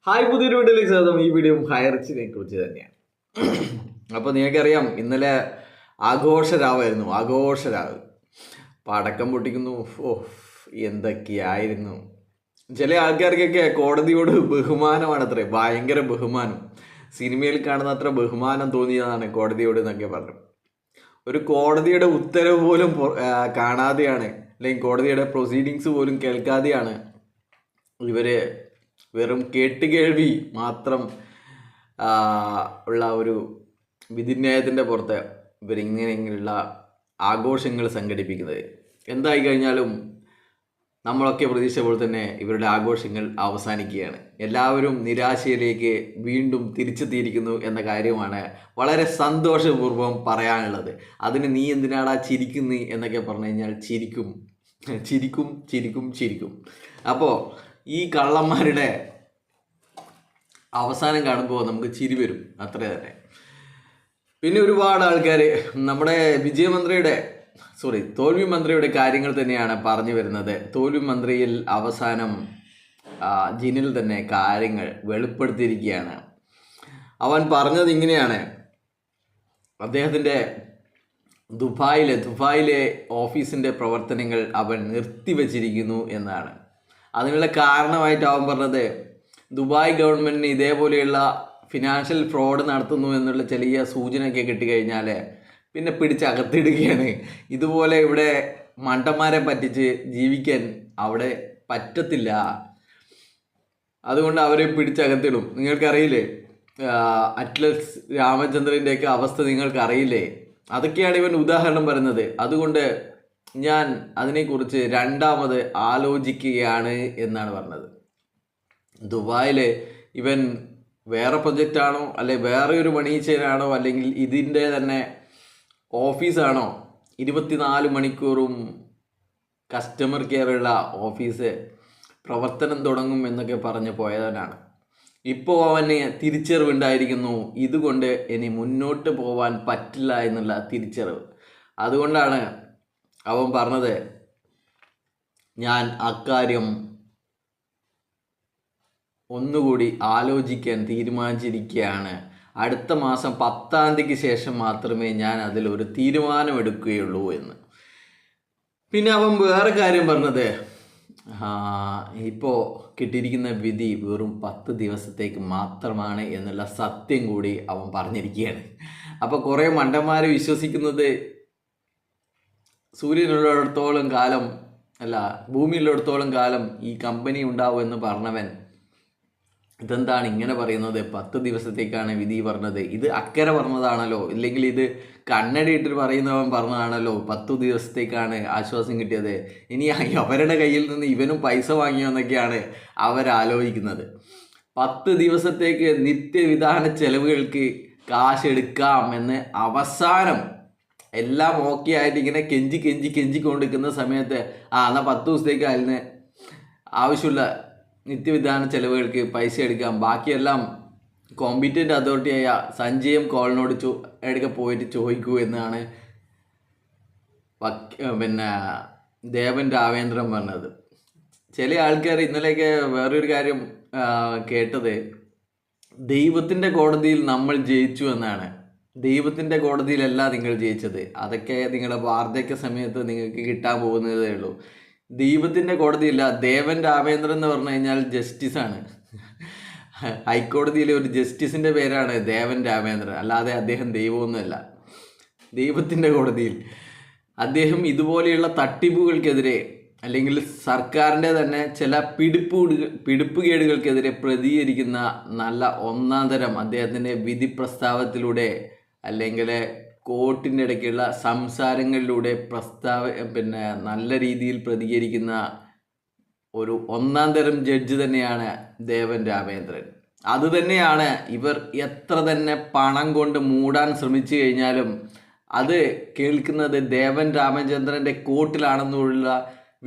Hi, പുതിയൊരു വീഡിയോയിലേക്ക് സ്വാഗതം. ഈ വീഡിയോ ഹയർച്ചിനെ കുറിച്ച് തന്നെയാണ്. അപ്പോൾ നിങ്ങൾക്കറിയാം, ഇന്നലെ ആഘോഷരാവായിരുന്നു. ആഘോഷരാവ് പടക്കം പൊട്ടിക്കുന്നു. ഓ, എന്തൊക്കെയായിരുന്നു. ചില ആൾക്കാർക്കൊക്കെ കോടതിയോട് ബഹുമാനമാണ് അത്രേ, ഭയങ്കര ബഹുമാനം. സിനിമയിൽ കാണുന്ന അത്ര ബഹുമാനം തോന്നിയതാണ് കോടതിയോട് എന്നൊക്കെ പറഞ്ഞു. ഒരു കോടതിയുടെ ഉത്തരവ് പോലും കാണാതെയാണ്, അല്ലെങ്കിൽ കോടതിയുടെ പ്രൊസീഡിങ്സ് പോലും കേൾക്കാതെയാണ് ഇവര് വെറും കേട്ടുകേൾവി മാത്രം ഉള്ള ഒരു വിധിന്യായത്തിൻ്റെ പുറത്ത് ഇവരിങ്ങനെയുള്ള ആഘോഷങ്ങൾ സംഘടിപ്പിക്കുന്നത്. എന്തായി കഴിഞ്ഞാലും നമ്മളൊക്കെ പ്രതീക്ഷ പോലെ തന്നെ ഇവരുടെ ആഘോഷങ്ങൾ അവസാനിക്കുകയാണ്. എല്ലാവരും നിരാശയിലേക്ക് വീണ്ടും തിരിച്ചെത്തിയിരിക്കുന്നു എന്ന കാര്യമാണ് വളരെ സന്തോഷപൂർവ്വം പറയാനുള്ളത്. അതിന് നീ എന്തിനാടാ ചിരിക്കുന്നു എന്നൊക്കെ പറഞ്ഞു കഴിഞ്ഞാൽ ചിരിക്കും ചിരിക്കും ചിരിക്കും ചിരിക്കും. അപ്പോൾ ഈ കള്ളന്മാരുടെ അവസാനം കാണുമ്പോൾ നമുക്ക് ചിരി വരും, അത്ര തന്നെ. പിന്നെ ഒരുപാട് ആൾക്കാർ നമ്മുടെ തോൽവി മന്ത്രിയുടെ കാര്യങ്ങൾ തന്നെയാണ് പറഞ്ഞു വരുന്നത്. തോൽവി മന്ത്രിയിൽ അവസാനം ജിനിൽ തന്നെ കാര്യങ്ങൾ വെളിപ്പെടുത്തിയിരിക്കുകയാണ്. അവൻ പറഞ്ഞത് ഇങ്ങനെയാണ്: അദ്ദേഹത്തിൻ്റെ ദുബായിലെ ഓഫീസിൻ്റെ പ്രവർത്തനങ്ങൾ അവൻ നിർത്തിവച്ചിരിക്കുന്നു എന്നാണ്. അതിനുള്ള കാരണമായിട്ട് അവൻ പറഞ്ഞത്, ദുബായ് ഗവൺമെൻറ്റിന് ഇതേപോലെയുള്ള ഫിനാൻഷ്യൽ ഫ്രോഡ് നടത്തുന്നു എന്നുള്ള ചെറിയ സൂചനയൊക്കെ കിട്ടിക്കഴിഞ്ഞാൽ പിന്നെ പിടിച്ചകത്തിടുകയാണ്. ഇതുപോലെ ഇവിടെ മണ്ടന്മാരെ പറ്റിച്ച് ജീവിക്കാൻ അവിടെ പറ്റത്തില്ല, അതുകൊണ്ട് അവരെ പിടിച്ചകത്തിടും. നിങ്ങൾക്കറിയില്ലേ അറ്റ്ലസ് രാമചന്ദ്രൻ്റെയൊക്കെ അവസ്ഥ നിങ്ങൾക്കറിയില്ലേ? അതൊക്കെയാണ് ഇവൻ ഉദാഹരണം പറയുന്നത്. അതുകൊണ്ട് ഞാൻ അതിനെക്കുറിച്ച് രണ്ടാമത് ആലോചിക്കുകയാണ് എന്നാണ് പറഞ്ഞത്. ദുബായിൽ ഇവൻ വേറെ പ്രൊജക്റ്റാണോ, അല്ലെ വേറെ ഒരു മണി ചെയിനാണോ, അല്ലെങ്കിൽ ഇതിൻ്റെ തന്നെ ഓഫീസാണോ 24 മണിക്കൂറും കസ്റ്റമർ കെയറുള്ള ഓഫീസ് പ്രവർത്തനം തുടങ്ങും എന്നൊക്കെ പറഞ്ഞ് പോയവനാണ്. ഇപ്പോൾ അവന് തിരിച്ചറിവുണ്ടായിരിക്കുന്നു, ഇതുകൊണ്ട് ഇനി മുന്നോട്ട് പോവാൻ പറ്റില്ല എന്നുള്ള തിരിച്ചറിവ്. അതുകൊണ്ടാണ് അവൻ പറഞ്ഞത്, ഞാൻ അക്കാര്യം ഒന്നുകൂടി ആലോചിക്കാൻ തീരുമാനിച്ചിരിക്കുകയാണ്. അടുത്ത മാസം 10-ാം തീയതിക്ക് ശേഷം മാത്രമേ ഞാൻ അതിലൊരു തീരുമാനമെടുക്കുകയുള്ളൂ എന്ന്. പിന്നെ അവൻ വേറെ കാര്യം പറഞ്ഞത്, ഇപ്പോൾ കിട്ടിയിരിക്കുന്ന വിധി വെറും 10 ദിവസത്തേക്ക് മാത്രമാണ് എന്നുള്ള സത്യം കൂടി അവൻ പറഞ്ഞിരിക്കുകയാണ്. അപ്പോൾ കുറേ മണ്ടന്മാർ വിശ്വസിക്കുന്നത് സൂര്യനുള്ളിടത്തോളം കാലം ഭൂമിയിലുള്ളിടത്തോളം കാലം ഈ കമ്പനി ഉണ്ടാവും എന്ന് പറഞ്ഞവൻ ഇതെന്താണ് ഇങ്ങനെ പറയുന്നത്? 10 ദിവസത്തേക്കാണ് വിധി പറഞ്ഞത്. ഇത് അക്കരെ പറഞ്ഞതാണല്ലോ, ഇല്ലെങ്കിൽ ഇത് കണ്ണടിയിട്ട് പറയുന്നവൻ പറഞ്ഞതാണല്ലോ 10 ദിവസത്തേക്കാണ് ആശ്വാസം കിട്ടിയത്. ഇനി അവരുടെ കയ്യിൽ നിന്ന് ഇവനും പൈസ വാങ്ങിയോന്നൊക്കെയാണ് അവരാലോചിക്കുന്നത്. 10 ദിവസത്തേക്ക് നിത്യവിധാന ചെലവുകൾക്ക് കാശെടുക്കാം എന്ന് അവസാനം എല്ലാം ഓക്കെ ആയിട്ട് ഇങ്ങനെ കെഞ്ചി കൊണ്ടിരിക്കുന്ന സമയത്ത് എന്നാൽ 10 ദിവസത്തേക്ക് അതിന് ആവശ്യമുള്ള നിത്യവിധാന ചെലവുകൾക്ക് പൈസ എടുക്കാം, ബാക്കിയെല്ലാം കോമ്പീറ്റൻ്റ് അതോറിറ്റിയായ സഞ്ജയം കോളിനോട് ഇടയ്ക്ക് പോയിട്ട് ചോദിക്കൂ എന്നാണ് പിന്നെ ദേവൻ രാമേന്ദ്രൻ പറഞ്ഞത്. ചില ആൾക്കാർ ഇന്നലെയൊക്കെ വേറൊരു കാര്യം കേട്ടത്, ദൈവത്തിൻ്റെ കോടതിയിൽ നമ്മൾ ജയിച്ചു എന്നാണ്. ദൈവത്തിൻ്റെ കോടതിയിലല്ല നിങ്ങൾ ജയിച്ചത്, അതൊക്കെ നിങ്ങളുടെ വാർദ്ധക്യ സമയത്ത് നിങ്ങൾക്ക് കിട്ടാൻ പോകുന്നതേ ഉള്ളൂ. ദൈവത്തിൻ്റെ കോടതിയില്ല. ദേവൻ രാമേന്ദ്രൻ എന്ന് പറഞ്ഞു കഴിഞ്ഞാൽ ജസ്റ്റിസാണ്. ഹൈക്കോടതിയിലെ ഒരു ജസ്റ്റിസിൻ്റെ പേരാണ് ദേവൻ രാമേന്ദ്രൻ, അല്ലാതെ അദ്ദേഹം ദൈവമൊന്നുമല്ല. ദൈവത്തിൻ്റെ കോടതിയിൽ അദ്ദേഹം ഇതുപോലെയുള്ള തട്ടിപ്പുകൾക്കെതിരെ, അല്ലെങ്കിൽ സർക്കാരിൻ്റെ തന്നെ ചില പിടിപ്പുകേടുകൾക്കെതിരെ പ്രതികരിക്കുന്ന നല്ല ഒന്നാം തരം അദ്ദേഹത്തിൻ്റെ വിധി പ്രസ്താവത്തിലൂടെ, അല്ലെങ്കിൽ കോർട്ടിൻ്റെ ഇടയ്ക്കുള്ള സംസാരങ്ങളിലൂടെ നല്ല രീതിയിൽ പ്രതികരിക്കുന്ന ഒരു ഒന്നാം തരം ജഡ്ജ് തന്നെയാണ് ദേവൻ രാമേന്ദ്രൻ. അതുതന്നെയാണ് ഇവർ എത്ര തന്നെ പണം കൊണ്ട് മൂടാൻ ശ്രമിച്ചു കഴിഞ്ഞാലും അത് കേൾക്കുന്നത് ദേവൻ രാമചന്ദ്രൻ്റെ കോർട്ടിലാണെന്നുള്ള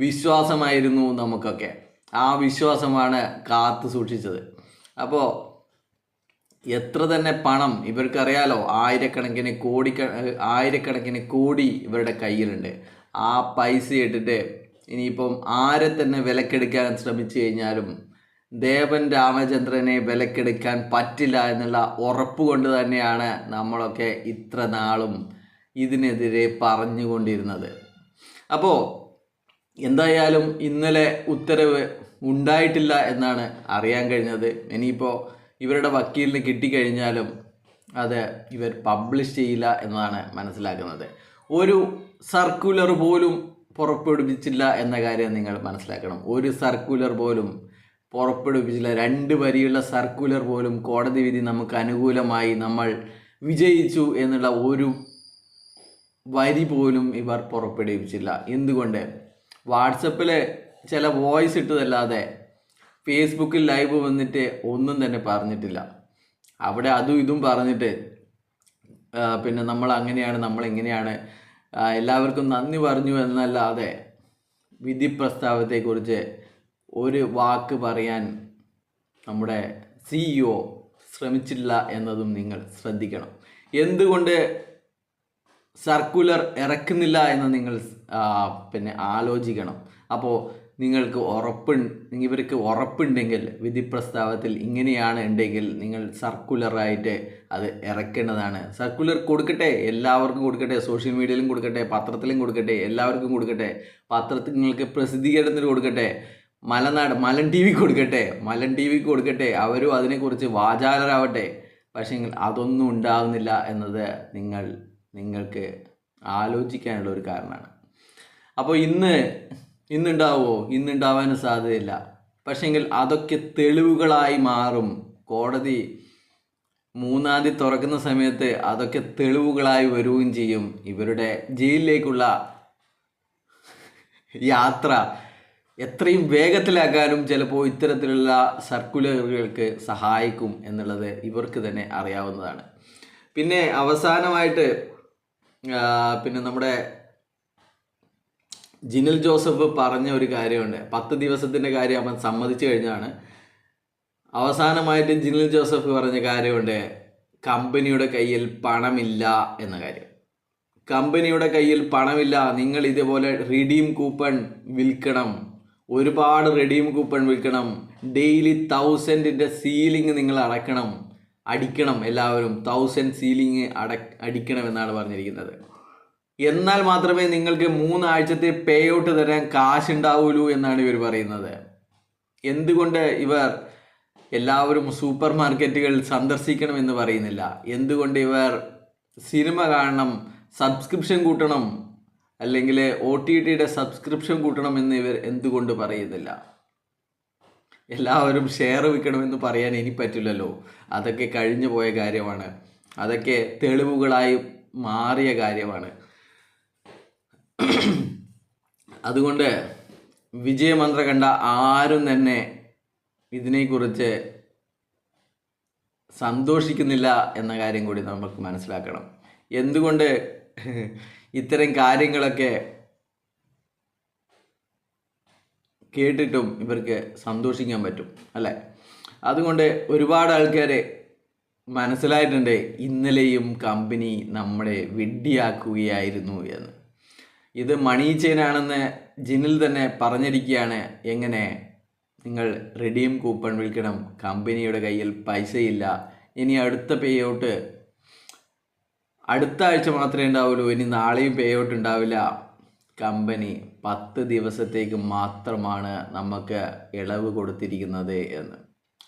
വിശ്വാസമായിരുന്നു നമുക്കൊക്കെ. ആ വിശ്വാസമാണ് കാത്തു സൂക്ഷിച്ചത്. അപ്പോൾ എത്ര തന്നെ പണം ഇവർക്കറിയാലോ, ആയിരക്കണക്കിന് കോടി ഇവരുടെ കയ്യിലുണ്ട്. ആ പൈസ ഇട്ടിട്ട് ഇനിയിപ്പം ആരെ തന്നെ വിലക്കെടുക്കാൻ ശ്രമിച്ചു കഴിഞ്ഞാലും ദേവൻ രാമചന്ദ്രനെ വിലക്കെടുക്കാൻ പറ്റില്ല എന്നുള്ള ഉറപ്പ് കൊണ്ട് തന്നെയാണ് നമ്മളൊക്കെ ഇത്ര നാളും ഇതിനെതിരെ പറഞ്ഞുകൊണ്ടിരുന്നത്. അപ്പോൾ എന്തായാലും ഇന്നലെ ഉത്തരവ് ഉണ്ടായിട്ടില്ല എന്നാണ് അറിയാൻ കഴിഞ്ഞത്. ഇനിയിപ്പോൾ ഇവരുടെ വക്കീലിന് കിട്ടിക്കഴിഞ്ഞാലും അത് ഇവർ പബ്ലിഷ് ചെയ്യില്ല എന്നതാണ് മനസ്സിലാക്കുന്നത്. ഒരു സർക്കുലർ പോലും പുറപ്പെടുവിച്ചില്ല എന്ന കാര്യം നിങ്ങൾ മനസ്സിലാക്കണം. ഒരു സർക്കുലർ പോലും പുറപ്പെടുവിച്ചില്ല. 2 വരിയുള്ള സർക്കുലർ പോലും കോടതി വിധി നമുക്ക് അനുകൂലമായി നമ്മൾ വിജയിച്ചു എന്നുള്ള ഒരു വരി പോലും ഇവർ പുറപ്പെടുവിച്ചില്ല. എന്തുകൊണ്ട്? വാട്സപ്പിൽ ചില വോയിസ് ഇട്ടതല്ലാതെ ഫേസ്ബുക്കിൽ ലൈവ് വന്നിട്ട് ഒന്നും തന്നെ പറഞ്ഞിട്ടില്ല. അവിടെ അതും ഇതും പറഞ്ഞിട്ട് പിന്നെ നമ്മൾ അങ്ങനെയാണ്, നമ്മൾ ഇങ്ങനെയാണ്, എല്ലാവർക്കും നന്ദി പറഞ്ഞു എന്നല്ലാതെ വിധി പ്രസ്താവത്തെക്കുറിച്ച് ഒരു വാക്ക് പറയാൻ നമ്മുടെ CEO ശ്രമിച്ചില്ല എന്നതും നിങ്ങൾ ശ്രദ്ധിക്കണം. എന്തുകൊണ്ട് സർക്കുലർ ഇറക്കുന്നില്ല എന്ന് നിങ്ങൾ പിന്നെ ആലോചിക്കണം. അപ്പോൾ നിങ്ങൾക്ക് ഇവർക്ക് ഉറപ്പുണ്ടെങ്കിൽ വിധി പ്രസ്താവത്തിൽ ഇങ്ങനെയാണ് ഉണ്ടെങ്കിൽ നിങ്ങൾ സർക്കുലറായിട്ട് അത് ഇറക്കേണ്ടതാണ്. സർക്കുലർ കൊടുക്കട്ടെ, എല്ലാവർക്കും കൊടുക്കട്ടെ, സോഷ്യൽ മീഡിയയിലും കൊടുക്കട്ടെ, പത്രത്തിലും കൊടുക്കട്ടെ, എല്ലാവർക്കും കൊടുക്കട്ടെ. പത്രത്തിൽ നിങ്ങൾക്ക് പ്രസിദ്ധീകരണത്തിന് കൊടുക്കട്ടെ, മലൻ TV കൊടുക്കട്ടെ, മലൻ TV കൊടുക്കട്ടെ, അവരും അതിനെക്കുറിച്ച് വാചാലരാവട്ടെ. പക്ഷേ അതൊന്നും ഉണ്ടാകുന്നില്ല എന്നത് നിങ്ങൾക്ക് ആലോചിക്കാനുള്ള ഒരു കാരണമാണ്. അപ്പോൾ ഇന്നുണ്ടാവുമോ? ഇന്നുണ്ടാവാനും സാധ്യതയില്ല. പക്ഷേങ്കിൽ അതൊക്കെ തെളിവുകളായി മാറും. കോടതി 3-ാം തീയതി തുറക്കുന്ന സമയത്ത് അതൊക്കെ തെളിവുകളായി വരികയും ചെയ്യും. ഇവരുടെ ജയിലിലേക്കുള്ള യാത്ര എത്രയും വേഗത്തിലാക്കാനും ചിലപ്പോൾ ഇത്തരത്തിലുള്ള സർക്കുലറുകൾക്ക് സഹായിക്കും എന്നുള്ളത് ഇവർക്ക് തന്നെ അറിയാവുന്നതാണ്. പിന്നെ അവസാനമായിട്ട് പിന്നെ നമ്മുടെ ജിനിൽ ജോസഫ് പറഞ്ഞ ഒരു കാര്യമുണ്ട്. 10 ദിവസത്തിൻ്റെ കാര്യം അവൻ സമ്മതിച്ചു കഴിഞ്ഞാണ്. അവസാനമായിട്ട് ജിനിൽ ജോസഫ് പറഞ്ഞ കാര്യമുണ്ട്, കമ്പനിയുടെ കയ്യിൽ പണമില്ല എന്ന കാര്യം. കമ്പനിയുടെ കയ്യിൽ പണമില്ല, നിങ്ങൾ ഇതേപോലെ റിഡീം കൂപ്പൺ വിൽക്കണം, ഒരുപാട് റിഡീം കൂപ്പൺ വിൽക്കണം, ഡെയിലി 1000 സീലിംഗ് നിങ്ങൾ അടിക്കണം, എല്ലാവരും 1000 സീലിംഗ് അടിക്കണം എന്നാണ് പറഞ്ഞിരിക്കുന്നത്. എന്നാൽ മാത്രമേ നിങ്ങൾക്ക് 3 ആഴ്ചത്തെ പേ ഔട്ട് തരാൻ കാശുണ്ടാവുള്ളൂ എന്നാണ് ഇവർ പറയുന്നത്. എന്തുകൊണ്ട് ഇവർ എല്ലാവരും സൂപ്പർ മാർക്കറ്റുകൾ സന്ദർശിക്കണമെന്ന് പറയുന്നില്ല? എന്തുകൊണ്ട് ഇവർ സിനിമ കാണണം, സബ്സ്ക്രിപ്ഷൻ കൂട്ടണം, അല്ലെങ്കിൽ OTTയുടെ സബ്സ്ക്രിപ്ഷൻ കൂട്ടണം എന്ന് ഇവർ എന്തുകൊണ്ട് പറയുന്നില്ല? എല്ലാവരും ഷെയർ വിൽക്കണമെന്ന് പറയാൻ ഇനി പറ്റില്ലല്ലോ. അതൊക്കെ കഴിഞ്ഞു പോയ കാര്യമാണ്. അതൊക്കെ തെളിവുകളായി മാറിയ കാര്യമാണ്. അതുകൊണ്ട് വിജയമന്ത്ര കണ്ട ആരും തന്നെ ഇതിനെക്കുറിച്ച് സന്തോഷിക്കുന്നില്ല എന്ന കാര്യം കൂടി നമുക്ക് മനസ്സിലാക്കണം. എന്തുകൊണ്ട് ഇത്തരം കാര്യങ്ങളൊക്കെ കേട്ടിട്ടും ഇവർക്ക് സന്തോഷിക്കാൻ പറ്റും അല്ലേ? അതുകൊണ്ട് ഒരുപാട് ആൾക്കാർ മനസ്സിലായിട്ടുണ്ട് ഇന്നലെയും കമ്പനി നമ്മളെ വിഡ്ഢിയാക്കുകയായിരുന്നു എന്ന്. ഇത് മണി ചെയിനാണെന്ന് ജിനിൽ തന്നെ പറഞ്ഞിരിക്കുകയാണ്. എങ്ങനെ? നിങ്ങൾ റിഡീം കൂപ്പൺ വിൽക്കണം, കമ്പനിയുടെ കയ്യിൽ പൈസയില്ല, ഇനി അടുത്ത പേ ഔട്ട് അടുത്ത ആഴ്ച മാത്രമേ ഉണ്ടാവുള്ളൂ, ഇനി നാളെയും പേ ഔട്ട് ഉണ്ടാവില്ല, കമ്പനി 10 ദിവസത്തേക്ക് മാത്രമാണ് നമുക്ക് ഇളവ് കൊടുത്തിരിക്കുന്നത് എന്ന്.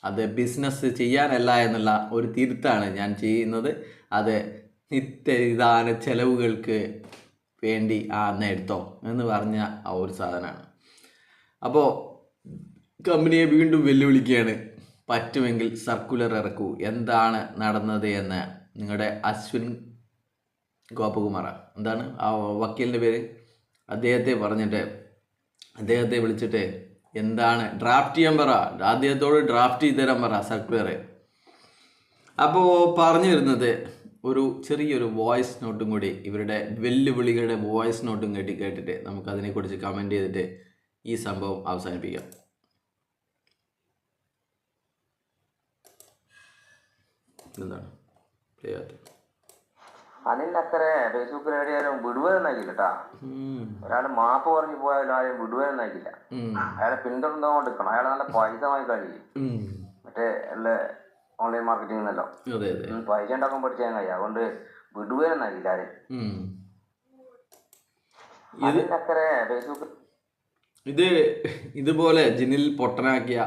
അത് ബിസിനസ് ചെയ്യാനല്ല എന്നുള്ള ഒരു തിരുത്താണ് ഞാൻ ചെയ്യുന്നത്. അത് നിത്യനിദാന ചെലവുകൾക്ക് വേണ്ടി എടുത്തോ എന്ന് പറഞ്ഞ ആ ഒരു സാധനമാണ്. അപ്പോൾ കമ്പനിയെ വീണ്ടും വെല്ലുവിളിക്കുകയാണ്, പറ്റുമെങ്കിൽ സർക്കുലർ ഇറക്കൂ, എന്താണ് നടന്നത് എന്ന്. നിങ്ങളുടെ അശ്വിൻ ഗോപകുമാർ, എന്താണ് ആ വക്കീലിൻ്റെ പേര്, അദ്ദേഹത്തെ വിളിച്ചിട്ട് എന്താണ് ഡ്രാഫ്റ്റ് ചെയ്യാൻ പറ, അദ്ദേഹത്തോട് ഡ്രാഫ്റ്റ് ചെയ്ത് തരാൻ പറ സർക്കുലർ. അപ്പോൾ പറഞ്ഞു വരുന്നത് ഒരു ചെറിയൊരു വോയിസ് നോട്ടും കൂടി, ഇവരുടെ വെല്ലുവിളികളുടെ വോയിസ് നോട്ടും കേട്ടിട്ട് നമുക്കതിനെക്കുറിച്ച് കമൻറ്റ് ചെയ്തിട്ട് ഈ സംഭവം അവസാനിപ്പിക്കാം. എന്താണ് അനിൽ അക്കരെ ഫേസ്ബുക്കിൽ എവിടെയാലും വിടുവതെന്നാക്കില്ല കേട്ടാ. ഒരാൾ മാപ്പ് പറഞ്ഞു പോയാലും ആരെയും വിടുവതെന്നാക്കില്ല. അയാളെ പിന്തുടർന്നുകൊണ്ടിരിക്കണം. അയാളെ നല്ല പൈസ വാങ്ങി കഴിയും. മറ്റേ എല്ലാ ഓൺലൈൻ മാർക്കറ്റിംഗ് എന്നല്ലോ പൈസ ഉണ്ടാക്കാൻ പഠിച്ചാൽ കഴിയും. അതുകൊണ്ട് വിടുവതെന്നാക്കില്ല ആരെയും. അനിൽ അക്കരെ ഫേസ്ബുക്ക് ഇതുപോലെ ജിനിൽ പൊട്ടനാക്കിയ,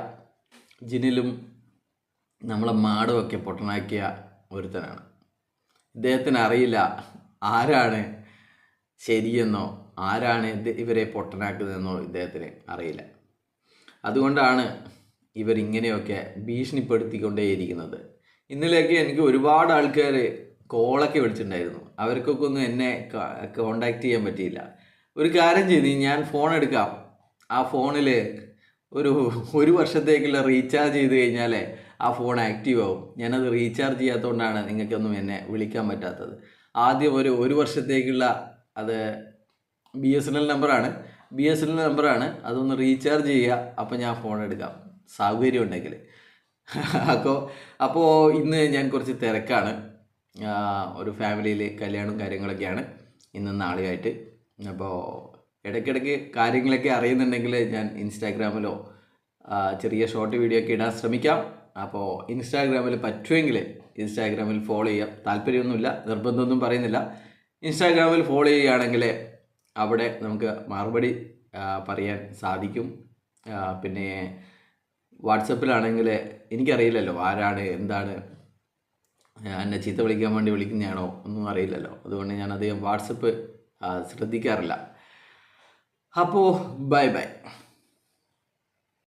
ജിനിലും നമ്മളെ മാടും ഒക്കെ പൊട്ടനാക്കിയ ഒരുത്തനാണ്. ഇദ്ദേഹത്തിന് അറിയില്ല ആരാണ് ശരിയെന്നോ ആരാണ് ഇവരെ പൊട്ടനാക്കുന്നതെന്നോ ഇദ്ദേഹത്തിന് അറിയില്ല. അതുകൊണ്ടാണ് ഇവരിങ്ങനെയൊക്കെ ഭീഷണിപ്പെടുത്തിക്കൊണ്ടേയിരിക്കുന്നത്. ഇന്നലെയൊക്കെ എനിക്ക് ഒരുപാട് ആൾക്കാർ കോളൊക്കെ വിളിച്ചിട്ടുണ്ടായിരുന്നു. അവർക്കൊക്കെ ഒന്നും എന്നെ കോണ്ടാക്ട് ചെയ്യാൻ പറ്റിയില്ല. ഒരു കാര്യം ചെയ്ത് ഞാൻ ഫോൺ എടുക്കാം, ആ ഫോണിൽ ഒരു വർഷത്തേക്കുള്ള റീചാർജ് ചെയ്ത് കഴിഞ്ഞാൽ ആ ഫോൺ ആക്റ്റീവ് ആവും. ഞാനത് റീചാർജ് ചെയ്യാത്തതുകൊണ്ടാണ് നിങ്ങൾക്കൊന്നും എന്നെ വിളിക്കാൻ പറ്റാത്തത്. ആദ്യം ഒരു വർഷത്തേക്കുള്ള അത് BSNL നമ്പറാണ്, അതൊന്ന് റീചാർജ് ചെയ്യുക. അപ്പോൾ ഞാൻ ഫോൺ എടുക്കാം, സൗകര്യം ഉണ്ടെങ്കിൽ. അപ്പോൾ ഇന്ന് ഞാൻ കുറച്ച് തിരക്കാണ്. ഒരു ഫാമിലിയിൽ കല്യാണവും കാര്യങ്ങളൊക്കെയാണ് ഇന്നും നാളെയായിട്ട്. അപ്പോൾ ഇടയ്ക്കിടയ്ക്ക് കാര്യങ്ങളൊക്കെ അറിയുന്നുണ്ടെങ്കിൽ ഞാൻ ഇൻസ്റ്റാഗ്രാമിലോ ചെറിയ ഷോർട്ട് വീഡിയോ ഒക്കെ ഇടാൻ ശ്രമിക്കാം. അപ്പോൾ ഇൻസ്റ്റാഗ്രാമിൽ പറ്റുമെങ്കിൽ ഇൻസ്റ്റാഗ്രാമിൽ ഫോളോ ചെയ്യാം. താല്പര്യമൊന്നുമില്ല, നിർബന്ധമൊന്നും പറയുന്നില്ല. ഇൻസ്റ്റാഗ്രാമിൽ ഫോളോ ചെയ്യുകയാണെങ്കിൽ അവിടെ നമുക്ക് മറുപടി പറയാൻ സാധിക്കും. പിന്നെ വാട്സപ്പിലാണെങ്കിൽ എനിക്കറിയില്ലല്ലോ ആരാണ് എന്താണ് എന്നെ ചീത്ത വിളിക്കാൻ വേണ്ടി വിളിക്കുന്നതാണോ ഒന്നും അറിയില്ലല്ലോ. അതുകൊണ്ട് ഞാൻ അധികം വാട്സപ്പ് ശ്രദ്ധിക്കാറില്ല. അപ്പോൾ ബൈ.